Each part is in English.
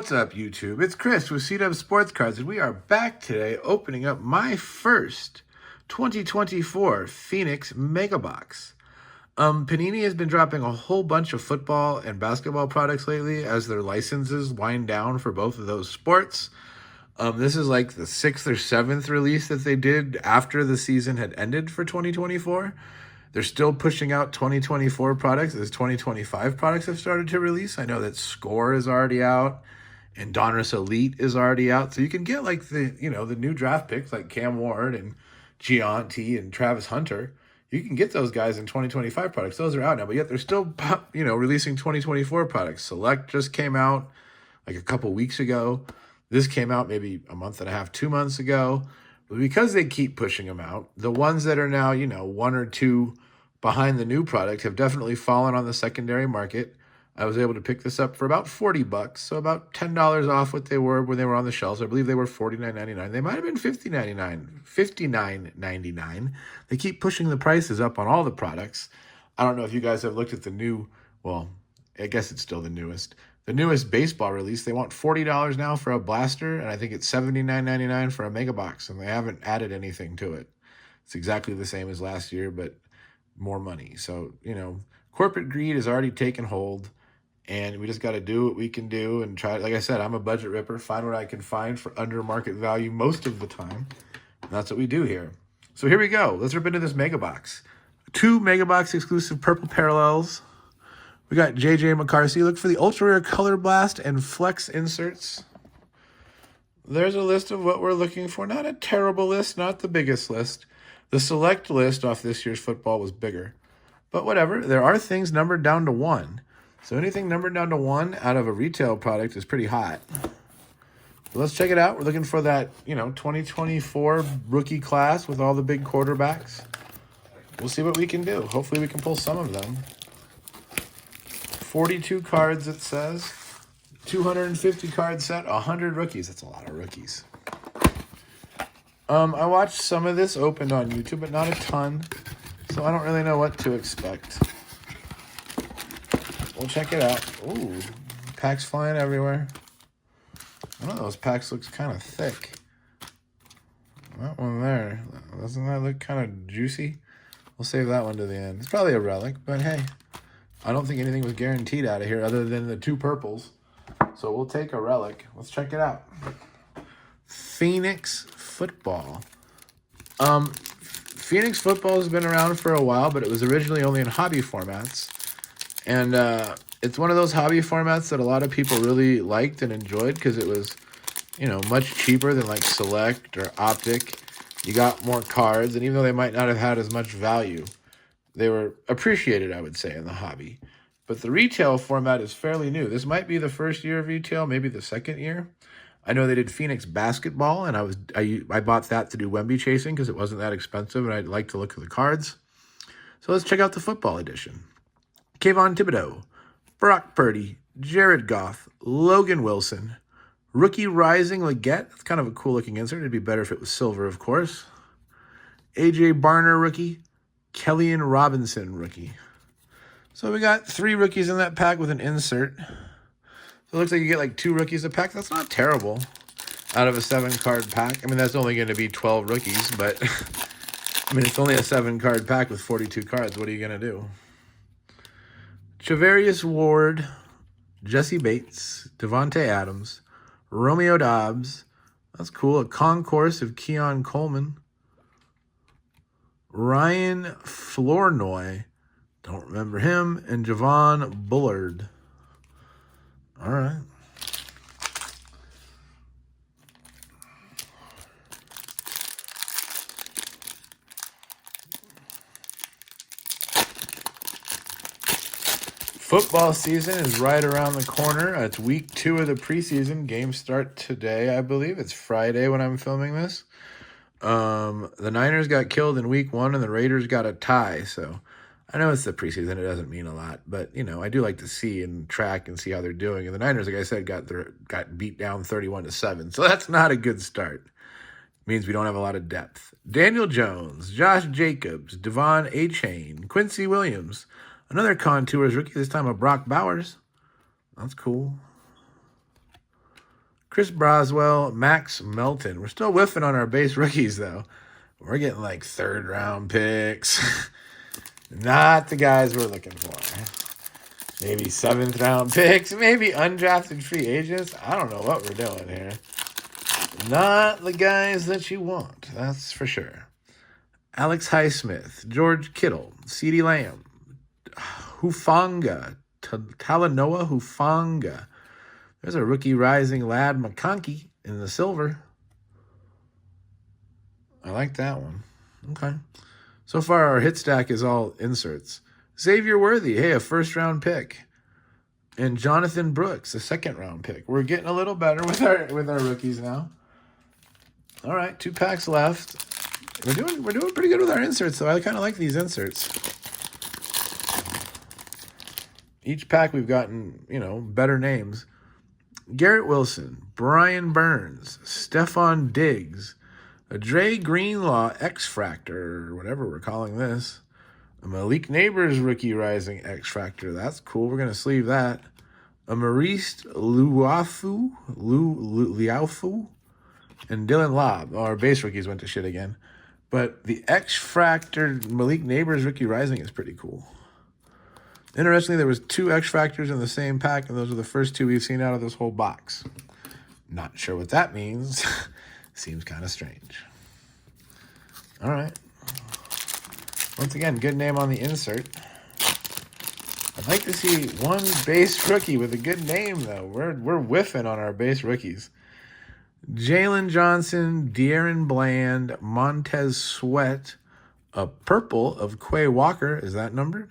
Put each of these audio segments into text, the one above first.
What's up, YouTube? It's Chris with CW Sports Cards, and we are back today opening up my first 2024 Phoenix Mega Box. Panini has been dropping a whole bunch of football and basketball products lately as their licenses wind down for both of those sports. This is like the 6th or 7th release that they did after the season had ended for 2024. They're still pushing out 2024 products as 2025 products have started to release. I know that Score is already out and Donruss Elite is already out. So you can get like the new draft picks like Cam Ward and Gianti and Travis Hunter. You can get those guys in 2025 products. Those are out now, but yet they're still releasing 2024 products. Select just came out like a couple weeks ago. This came out maybe a month and a half, 2 months ago. But because they keep pushing them out, the ones that are now, one or two behind the new product have definitely fallen on the secondary market. I was able to pick this up for about $40, so about $10 off what they were when they were on the shelves. I believe they were $49.99. They might have been $59.99. They keep pushing the prices up on all the products. I don't know if you guys have looked at the new, well, I guess it's still the newest baseball release. They want $40 now for a blaster, and I think it's $79.99 for a mega box, and they haven't added anything to it. It's exactly the same as last year, but more money. So, corporate greed has already taken hold, and we just got to do what we can do and try. Like I said, I'm a budget ripper. Find what I can find for under market value most of the time. And that's what we do here. So here we go. Let's rip into this mega box. 2 mega box exclusive purple parallels. We got J.J. McCarthy. Look for the Ultra Rare Color Blast and Flex inserts. There's a list of what we're looking for. Not a terrible list, not the biggest list. The select list off this year's football was bigger. But whatever, there are things numbered down to 1. So anything numbered down to 1 out of a retail product is pretty hot. So let's check it out. We're looking for that, 2024 rookie class with all the big quarterbacks. We'll see what we can do. Hopefully we can pull some of them. 42 cards, it says. 250 card set, 100 rookies. That's a lot of rookies. I watched some of this opened on YouTube, but not a ton. So I don't really know what to expect. We'll check it out. Ooh, packs flying everywhere. One of those packs looks kind of thick. That one there, doesn't that look kind of juicy? We'll save that one to the end. It's probably a relic, but hey, I don't think anything was guaranteed out of here other than the 2 purples. So we'll take a relic. Let's check it out. Phoenix football. Phoenix football has been around for a while, but it was originally only in hobby formats. And it's one of those hobby formats that a lot of people really liked and enjoyed because it was, much cheaper than like Select or Optic. You got more cards, and even though they might not have had as much value, they were appreciated, I would say, in the hobby. But the retail format is fairly new. This might be the first year of retail, maybe the second year. I know they did Phoenix basketball, and I bought that to do Wemby chasing because it wasn't that expensive, and I'd like to look at the cards. So let's check out the football edition. Kayvon Thibodeau, Brock Purdy, Jared Goff, Logan Wilson, rookie Rising Leggett. That's kind of a cool-looking insert. It'd be better if it was silver, of course. A.J. Barner rookie, Kellyan Robinson rookie. So we got 3 rookies in that pack with an insert. So it looks like you get like 2 rookies a pack. That's not terrible out of a 7-card pack. I mean, that's only going to be 12 rookies, but I mean, it's only a 7-card pack with 42 cards. What are you going to do? Charvarius Ward, Jesse Bates, Devontae Adams, Romeo Dobbs. That's cool. A concourse of Keon Coleman. Ryan Flournoy. Don't remember him. And Javon Bullard. All right. Football season is right around the corner. It's week 2 of the preseason. Games start today, I believe. It's Friday when I'm filming this. The Niners got killed in week 1 and the Raiders got a tie. So I know it's the preseason. It doesn't mean a lot. But, I do like to see and track and see how they're doing. And the Niners, like I said, got beat down 31-7. So that's not a good start. Means we don't have a lot of depth. Daniel Jones, Josh Jacobs, Devon Achane, Quincy Williams. Another Contours rookie, this time a Brock Bowers. That's cool. Chris Broswell, Max Melton. We're still whiffing on our base rookies, though. We're getting like 3rd round picks. Not the guys we're looking for. Maybe 7th round picks. Maybe undrafted free agents. I don't know what we're doing here. Not the guys that you want. That's for sure. Alex Highsmith, George Kittle, CeeDee Lamb, Hufanga, Talanoa Hufanga. There's a rookie rising Lad McConkey in the silver. I like that one. Okay. So far, our hit stack is all inserts. Xavier Worthy, hey, a 1st round pick. And Jonathan Brooks, a 2nd round pick. We're getting a little better with our rookies now. All right, 2 packs left. We're doing pretty good with our inserts, though. I kind of like these inserts. Each pack we've gotten, better names. Garrett Wilson, Brian Burns, Stephon Diggs, a Dre Greenlaw X-Fractor, or whatever we're calling this. A Malik Neighbors rookie rising X-Fractor. That's cool. We're going to sleeve that. A Maurice Liafu, and Dylan Lobb. Oh, our base rookies went to shit again. But the X-Fractor Malik Neighbors rookie rising is pretty cool. Interestingly, there was 2 X-Fractors in the same pack, and those are the first 2 we've seen out of this whole box. Not sure what that means. Seems kind of strange. All right. Once again, good name on the insert. I'd like to see one base rookie with a good name, though. We're whiffing on our base rookies. Jalen Johnson, De'Aaron Bland, Montez Sweat, a purple of Quay Walker. Is that numbered?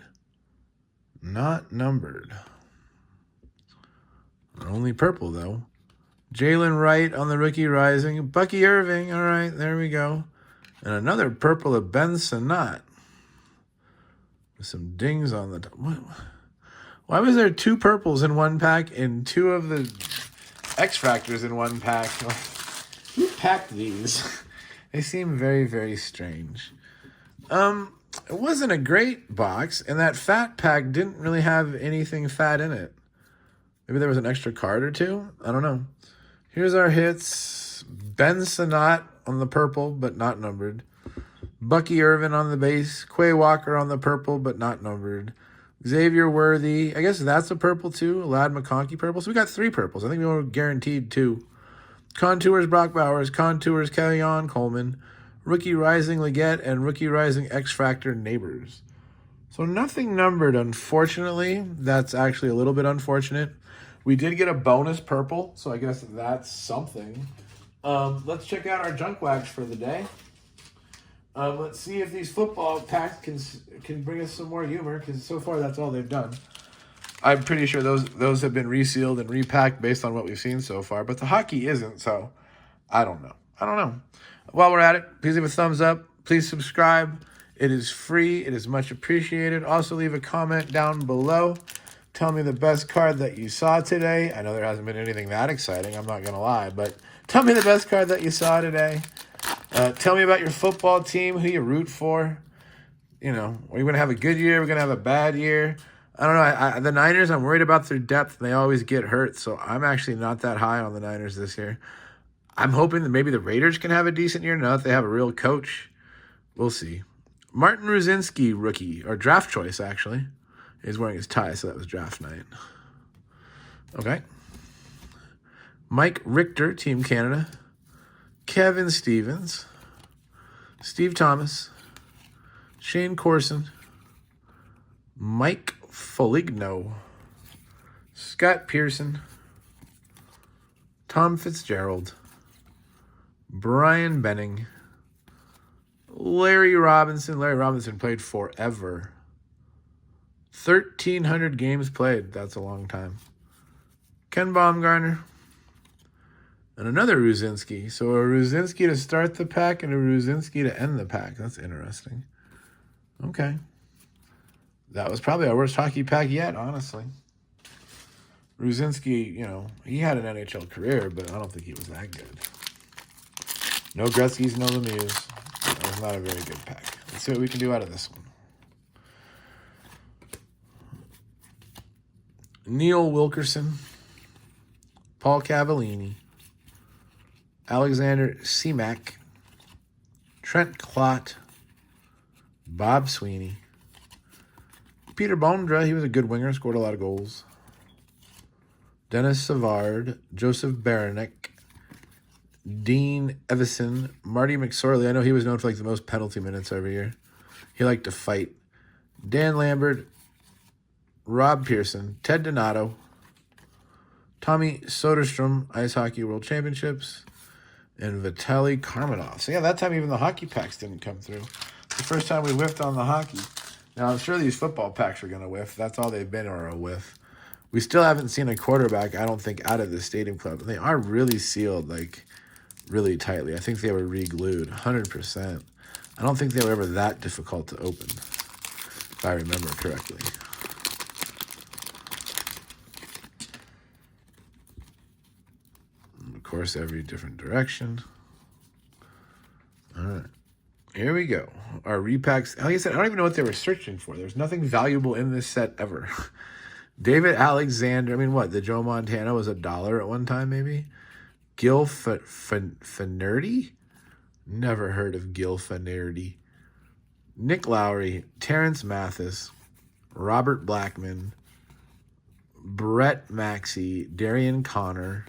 Not numbered. Only purple, though. Jalen Wright on the rookie rising. Bucky Irving. All right, there we go. And another purple of Ben Sinnott. With some dings on the top. Why was there 2 purples in one pack and 2 of the X-Fractors in one pack? Who packed these? They seem very, very strange. It wasn't a great box, and that fat pack didn't really have anything fat in it. Maybe there was an extra card or 2? I don't know. Here's our hits. Ben Sinnott on the purple, but not numbered. Bucky Irvin on the base. Quay Walker on the purple, but not numbered. Xavier Worthy. I guess that's a purple, too. Lad McConkey purple. So we got 3 purples. I think we were guaranteed 2. Contours Brock Bowers. Contours Kellyon Coleman. Rookie Rising Leggett. And Rookie Rising X-Fractor Neighbors. So nothing numbered, unfortunately. That's actually a little bit unfortunate. We did get a bonus purple, so I guess that's something. Let's check out our junk wax for the day. Let's see if these football packs can bring us some more humor, because so far that's all they've done. I'm pretty sure those have been resealed and repacked based on what we've seen so far, but the hockey isn't, so I don't know. While we're at it, please leave a thumbs up. Please subscribe. It is free. It is much appreciated. Also, leave a comment down below. Tell me the best card that you saw today. I know there hasn't been anything that exciting, I'm not going to lie, but tell me the best card that you saw today. Tell me about your football team, who you root for. Are you going to have a good year? We're going to have a bad year. I don't know. The Niners, I'm worried about their depth. They always get hurt, so I'm actually not that high on the Niners this year. I'm hoping that maybe the Raiders can have a decent year now that they have a real coach. We'll see. Martin Ruzinski, rookie, or draft choice, actually. He's wearing his tie, so that was draft night. Okay. Mike Richter, Team Canada. Kevin Stevens. Steve Thomas. Shane Corson. Mike Foligno. Scott Pearson. Tom Fitzgerald. Brian Benning. Larry Robinson. Larry Robinson played forever. 1,300 games played. That's a long time. Ken Baumgartner. And another Ruzinski. So a Ruzinski to start the pack and a Ruzinski to end the pack. That's interesting. Okay. That was probably our worst hockey pack yet, honestly. Ruzinski, he had an NHL career, but I don't think he was that good. No Gretzky's, no Lemieux. That was not a very good pack. Let's see what we can do out of this one. Neil Wilkerson, Paul Cavallini, Alexander Seamack, Trent Clott, Bob Sweeney, Peter Bondra, he was a good winger, scored a lot of goals. Dennis Savard, Joseph Baranek, Dean Evison, Marty McSorley. I know he was known for like the most penalty minutes every year. He liked to fight. Dan Lambert, Rob Pearson, Ted Donato, Tommy Soderstrom, Ice Hockey World Championships, and Vitaly Karmanov. So yeah, that time even the hockey packs didn't come through. The first time we whiffed on the hockey. Now I'm sure these football packs are going to whiff. That's all they've been, or a whiff. We still haven't seen a quarterback, I don't think, out of the Stadium Club. They are really sealed, like, really tightly. I think they were re-glued, 100%. I don't think they were ever that difficult to open, if I remember correctly. And of course, every different direction. All right. Here we go. Our repacks. Like I said, I don't even know what they were searching for. There's nothing valuable in this set ever. David Alexander. I mean, what? The Joe Montana was $1 at one time, maybe? Gil Finnerty? Never heard of Gil Finnerty. Nick Lowry. Terrence Mathis. Robert Blackman. Brett Maxey. Darian Connor.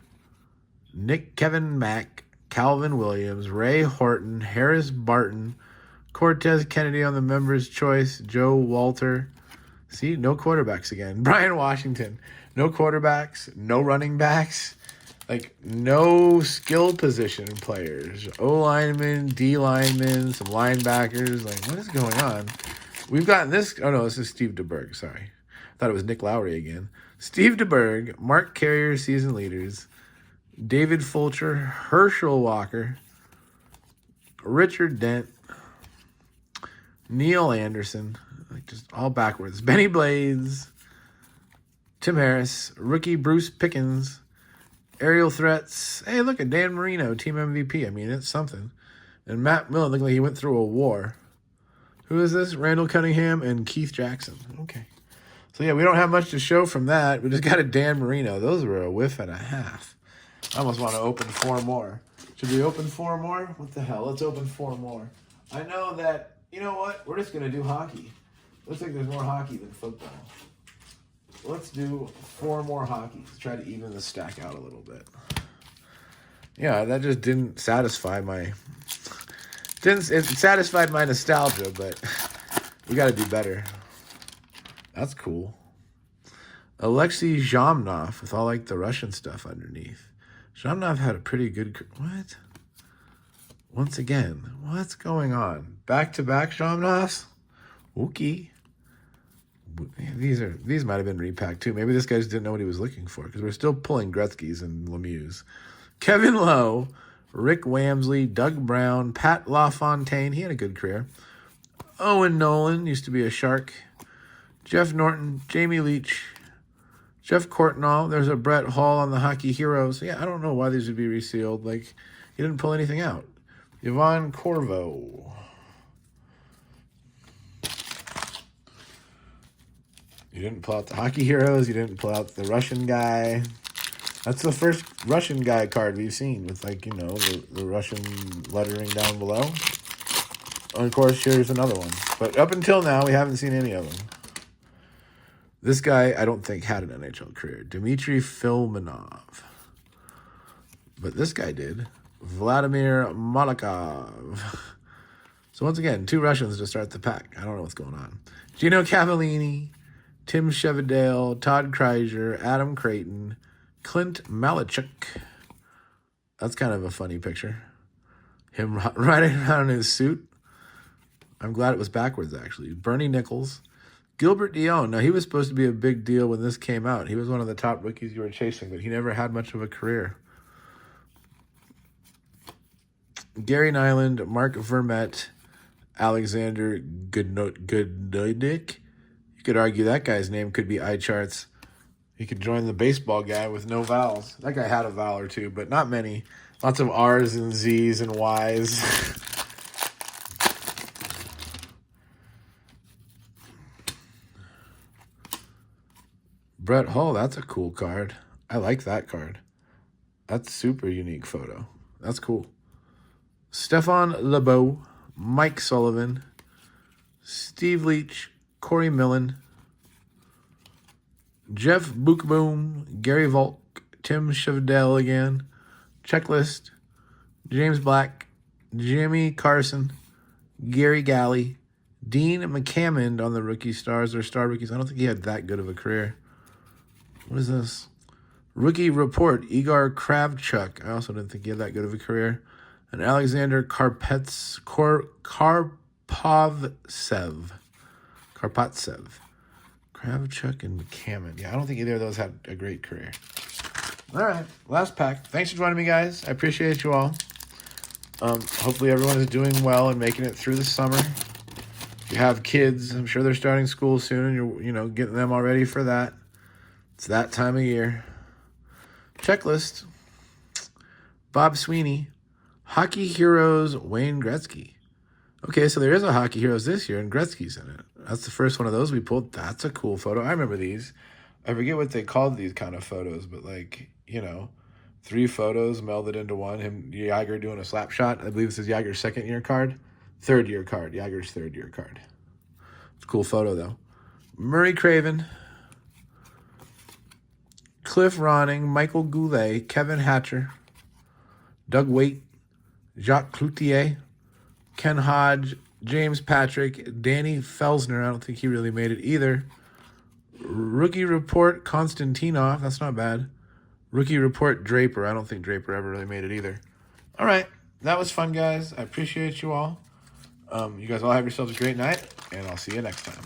Kevin Mack. Calvin Williams, Ray Horton, Harris Barton, Cortez Kennedy on the members' choice, Joe Walter. See, no quarterbacks again. Brian Washington, no quarterbacks, no running backs, like no skill position players. O-linemen, D-linemen, some linebackers. Like, what is going on? We've gotten this. Oh, no, this is Steve DeBerg. Sorry. I thought it was Nick Lowry again. Steve DeBerg, Mark Carrier, season leaders. David Fulcher, Herschel Walker, Richard Dent, Neil Anderson, like just all backwards. Benny Blades, Tim Harris, rookie Bruce Pickens, aerial threats. Hey, look at Dan Marino, team MVP. I mean, it's something. And Matt Millen looking like he went through a war. Who is this? Randall Cunningham and Keith Jackson. Okay. So, yeah, we don't have much to show from that. We just got a Dan Marino. Those were a whiff and a half. I almost want to open 4 more. Should we open 4 more? What the hell? Let's open 4 more. I know that, you know what? We're just going to do hockey. Looks like there's more hockey than football. Let's do 4 more hockey. Let's try to even the stack out a little bit. Yeah, that just didn't satisfy my... It satisfied my nostalgia, but we got to do better. That's cool. Alexei Zhamnov with all like the Russian stuff underneath. Zhamnov had a pretty good... What? Once again, what's going on? Back-to-back Zhamnovs? Okay. These might have been repacked too. Maybe this guy just didn't know what he was looking for because we're still pulling Gretzky's and Lemieux. Kevin Lowe, Rick Wamsley, Doug Brown, Pat LaFontaine. He had a good career. Owen Nolan used to be a Shark. Jeff Norton, Jamie Leach, Jeff Courtnall. There's a Brett Hall on the Hockey Heroes. Yeah, I don't know why these would be resealed. Like, he didn't pull anything out. Yvonne Corvo. You didn't pull out the Hockey Heroes. You didn't pull out the Russian guy. That's the first Russian guy card we've seen with, like, you know, the Russian lettering down below. And of course, here's another one. But up until now, we haven't seen any of them. This guy, I don't think, had an NHL career. Dmitry Filmonov. But this guy did. Vladimir Malakov. So once again, 2 Russians to start the pack. I don't know what's going on. Gino Cavallini, Tim Chevadale, Todd Kreiser, Adam Creighton, Clint Malachuk. That's kind of a funny picture. Him riding around in his suit. I'm glad it was backwards, actually. Bernie Nichols. Gilbert Dion. Now, he was supposed to be a big deal when this came out. He was one of the top rookies you were chasing, but he never had much of a career. Gary Nyland, Mark Vermette, Alexander Goodnodik. You could argue that guy's name could be iCharts. He could join the baseball guy with no vowels. That guy had a vowel or two, but not many. Lots of R's and Z's and Y's. Brett Hull, that's a cool card. I like that card. That's a super unique photo. That's cool. Stefan LeBeau, Mike Sullivan, Steve Leach, Corey Millen, Jeff Bookboom, Gary Volk, Tim Chevdell again, Checklist, James Black, Jimmy Carson, Gary Galley, Dean McCammond on the rookie stars or star rookies. I don't think he had that good of a career. What is this? Rookie report, Igor Kravchuk. I also didn't think he had that good of a career. And Alexander Karpatsev. Kravchuk and McCammond. Yeah, I don't think either of those had a great career. All right, last pack. Thanks for joining me, guys. I appreciate you all. Hopefully everyone is doing well and making it through the summer. If you have kids, I'm sure they're starting school soon, and you're getting them all ready for that. It's that time of year. Checklist. Bob Sweeney. Hockey Heroes Wayne Gretzky. Okay, so there is a Hockey Heroes this year, and Gretzky's in it. That's the first one of those we pulled. That's a cool photo. I remember these. I forget what they called these kind of photos, but 3 photos melded into one. Him, Yager doing a slap shot. I believe this is Yager's second-year card. Third-year card. Yager's third-year card. It's a cool photo, though. Murray Craven. Cliff Ronning. Michael Goulet. Kevin Hatcher. Doug Waite. Jacques Cloutier. Ken Hodge. James Patrick. Danny Felsner. I don't think he really made it either. Rookie report, Konstantinov. That's not bad. Rookie report, Draper. I don't think Draper ever really made it either. All right. That was fun, guys. I appreciate you all. You guys all have yourselves a great night, and I'll see you next time.